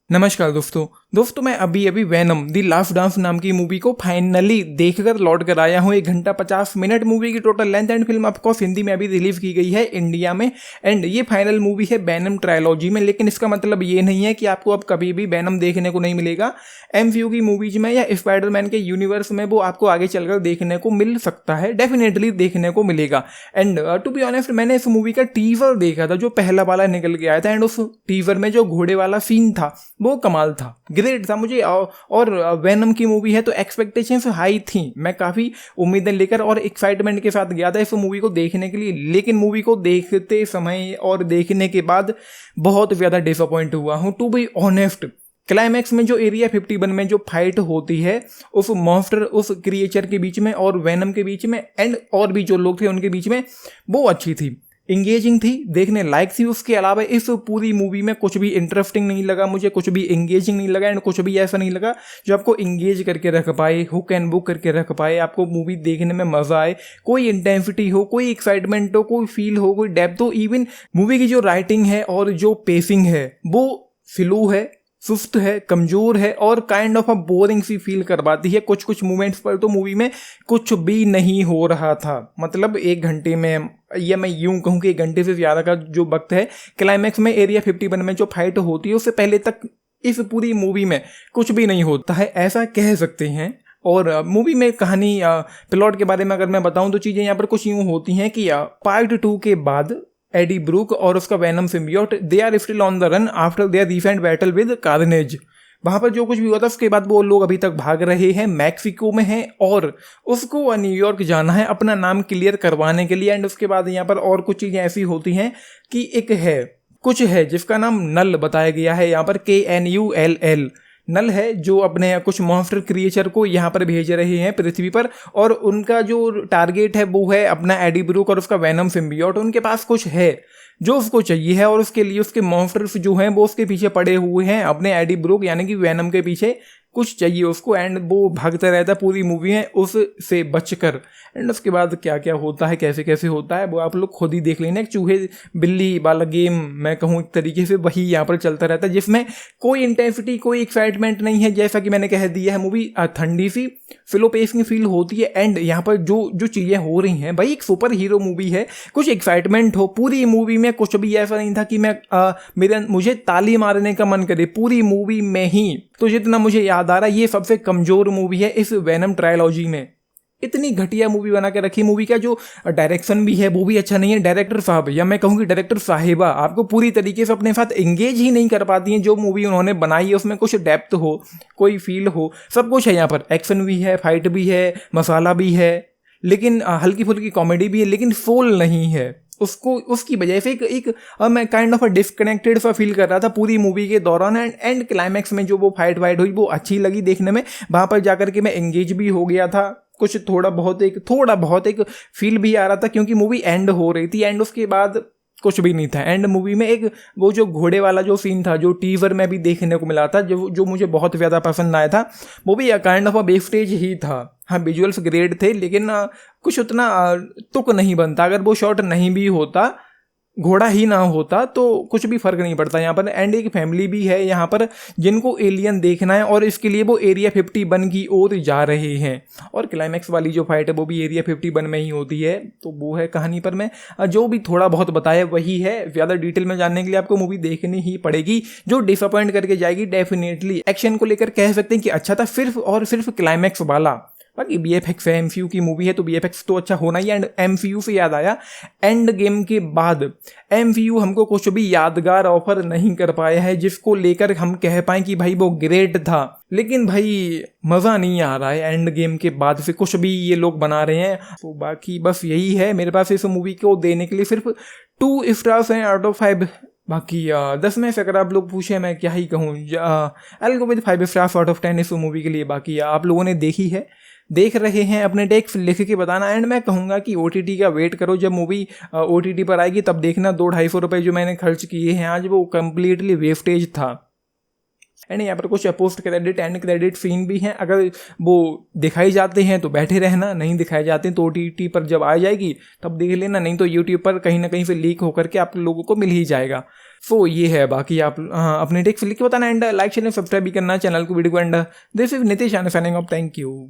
नमस्कार दोस्तों मैं अभी अभी वैनम द लास्ट डांस नाम की मूवी को फाइनली देखकर लौट कर आया हूँ। 1 घंटा 50 मिनट मूवी की total length and film of course Hindi में अभी रिलीज की गई है इंडिया में। एंड ये फाइनल मूवी है वैनम ट्रायलॉजी में, लेकिन इसका मतलब ये नहीं है कि आपको अब कभी भी वैनम देखने को नहीं मिलेगा। एमसीयू की मूवीज में या स्पाइडरमैन के यूनिवर्स में वो आपको आगे चलकर देखने को मिल सकता है, डेफिनेटली देखने को मिलेगा। एंड टू बी ऑनेस्ट मैंने इस मूवी का टीजर देखा था जो पहला वाला निकल के आया था, एंड उस टीजर में जो घोड़े वाला सीन था वो कमाल था, ग्रेट था मुझे। और वैनम की मूवी है तो एक्सपेक्टेशंस हाई थी, मैं काफ़ी उम्मीदें लेकर और एक्साइटमेंट के साथ गया था इस मूवी को देखने के लिए। लेकिन मूवी को देखते समय और देखने के बाद बहुत ज़्यादा डिसअपॉइंट हुआ हूँ, टू बी ऑनेस्ट। क्लाइमैक्स में जो एरिया 51 में जो फाइट होती है उस मॉन्स्टर उस क्रिएचर के बीच में और वैनम के बीच में एंड और भी जो लोग थे उनके बीच में, वो अच्छी थी, इंगेजिंग थी, देखने लायक थी। उसके अलावा इस पूरी मूवी में कुछ भी इंटरेस्टिंग नहीं लगा मुझे, कुछ भी इंगेजिंग नहीं लगा एंड कुछ भी ऐसा नहीं लगा जो आपको इंगेज करके रख पाए, हुक एंड बुक करके रख पाए, आपको मूवी देखने में मजा आए, कोई इंटेंसिटी हो, कोई एक्साइटमेंट हो, कोई फील हो, कोई डेप्थ हो। इवन मूवी की जो राइटिंग है और जो पेसिंग है वो स्लो है, सुस्त है, कमजोर है और काइंड ऑफ अ बोरिंग सी फील करवाती है। कुछ कुछ मोमेंट्स पर तो मूवी में कुछ भी नहीं हो रहा था। मतलब 1 घंटे में, या मैं यूं कहूं कि 1 घंटे से ज़्यादा का जो वक्त है क्लाइमैक्स में एरिया 51 में जो फाइट होती है उससे पहले तक इस पूरी मूवी में कुछ भी नहीं होता है, ऐसा कह सकते हैं। और मूवी में कहानी प्लॉट के बारे में अगर मैं बताऊं तो चीज़ें यहाँ पर कुछ यूं होती हैं कि पार्ट 2 के बाद एडी ब्रूक और उसका Venom symbiote they are still on the run after their recent battle with Carnage. वहाँ पर जो कुछ भी हुआ था उसके बाद वो लोग अभी तक भाग रहे हैं, मैक्सिको में हैं और उसको न्यूयॉर्क जाना है अपना नाम क्लियर करवाने के लिए। एंड उसके बाद यहाँ पर और कुछ चीज़ें ऐसी होती हैं कि एक है कुछ है जिसका नाम नल बताया गया है, यहाँ पर KNULL नल है, जो अपने कुछ मॉन्स्टर क्रिएचर को यहाँ पर भेज रहे हैं पृथ्वी पर। और उनका जो टारगेट है वो है अपना एडी ब्रूक और उसका वैनम सिम्बियोट। उनके पास कुछ है जो उसको चाहिए है और उसके लिए उसके मॉन्स्टर्स जो हैं वो उसके पीछे पड़े हुए हैं, अपने एडी ब्रूक यानी कि वैनम के पीछे कुछ चाहिए उसको। एंड वो भागता रहता है पूरी मूवी में उससे बचकर। एंड उसके बाद क्या क्या होता है, कैसे कैसे होता है, वो आप लोग खुद ही देख लेना। एक चूहे बिल्ली वाला गेम मैं कहूँ एक तरीके से वही यहाँ पर चलता रहता है, जिसमें कोई इंटेंसिटी कोई एक्साइटमेंट नहीं है। जैसा कि मैंने कह दिया है, मूवी ठंडी सी स्लो पेस की फील होती है। एंड यहाँ पर जो जो चीज़ें हो रही हैं, भाई एक सुपर हीरो मूवी है, कुछ एक्साइटमेंट हो। पूरी मूवी में कुछ भी ऐसा नहीं था कि मुझे ताली मारने का मन करे पूरी मूवी में ही। तो जितना मुझे याद आ रहा है ये सबसे कमजोर मूवी है इस वैनम ट्रायलॉजी में। इतनी घटिया मूवी बना के रखी। मूवी का जो डायरेक्शन भी है वो भी अच्छा नहीं है। डायरेक्टर साहब या मैं कहूँ कि डायरेक्टर साहिबा आपको पूरी तरीके से अपने साथ एंगेज ही नहीं कर पाती हैं। जो मूवी उन्होंने बनाई है उसमें कुछ डेप्थ हो, कोई फील हो, सब कुछ है। यहाँ पर एक्शन भी है, फाइट भी है, मसाला भी है, लेकिन हल्की फुल्की कॉमेडी भी है, लेकिन सोल नहीं है। उसकी वजह से एक मैं काइंड ऑफ डिस्कनेक्टेड सा फील कर रहा था पूरी मूवी के दौरान। एंड क्लाइमैक्स में जो वो फाइट हुई वो अच्छी लगी देखने में। वहाँ पर जाकर के मैं एंगेज भी हो गया था, कुछ थोड़ा बहुत एक फील भी आ रहा था क्योंकि मूवी एंड हो रही थी। एंड उसके बाद कुछ भी नहीं था। एंड मूवी में एक वो जो घोड़े वाला जो सीन था जो टीजर में भी देखने को मिला था, जो मुझे बहुत ज़्यादा पसंद आया था, वो भी काइंड ऑफ वेस्टेज ही था। हाँ, विजुअल्स ग्रेट थे लेकिन कुछ उतना तुक नहीं बनता। अगर वो शॉट नहीं भी होता, घोड़ा ही ना होता, तो कुछ भी फर्क नहीं पड़ता यहाँ पर। एंड एक फैमिली भी है यहाँ पर जिनको एलियन देखना है और इसके लिए वो एरिया 51 की ओर जा रहे हैं। और क्लाइमैक्स वाली जो फाइट है वो भी एरिया 51 में ही होती है। तो वो है कहानी पर मैं जो भी थोड़ा बहुत बताया वही है। ज़्यादा डिटेल में जानने के लिए आपको मूवी देखनी ही पड़ेगी, जो डिसअपॉइंट करके जाएगी डेफिनेटली। एक्शन को लेकर कह सकते हैं कि अच्छा था, सिर्फ और सिर्फ क्लाइमैक्स वाला। बाकी BFX है, MCU की मूवी है तो BFX तो अच्छा होना ही। एंड MCU से याद आया, एंड गेम के बाद MCU हमको कुछ भी यादगार ऑफर नहीं कर पाया है जिसको लेकर हम कह पाएँ कि भाई वो ग्रेट था। लेकिन भाई मज़ा नहीं आ रहा है एंड गेम के बाद से कुछ भी ये लोग बना रहे हैं। तो बाकी बस यही है मेरे पास इस मूवी को देने के लिए, सिर्फ 2 स्टार्स हैं आउट ऑफ 5। बाकी 10 में से अगर आप लोग पूछे मैं क्या ही कहूँ, I will go with 5 stars out of 10 इस मूवी के लिए। बाकी आप लोगों ने देखी है, देख रहे हैं, अपने टेक्स्ट लिख के बताना। एंड मैं कहूँगा कि OTT का वेट करो, जब मूवी OTT पर आएगी तब देखना। 200-250 रुपये जो मैंने खर्च किए हैं आज वो कम्प्लीटली वेस्टेज था। एंड यहाँ पर कुछ post credit and credit scene भी हैं। अगर वो दिखाई जाते हैं तो बैठे रहना, नहीं दिखाए जाते हैं तो OTT पर जब आ जाएगी तब देख लेना, नहीं तो यूट्यूब पर कहीं ना कहीं से लीक होकर के आप लोगों को मिल ही जाएगा। सो ये है, बाकी आप अपने टेक्स्ट लिख के बताना एंड लाइक शेयर सब्सक्राइब भी करना चैनल को, वीडियो को। And this is Nitish signing off, thank you.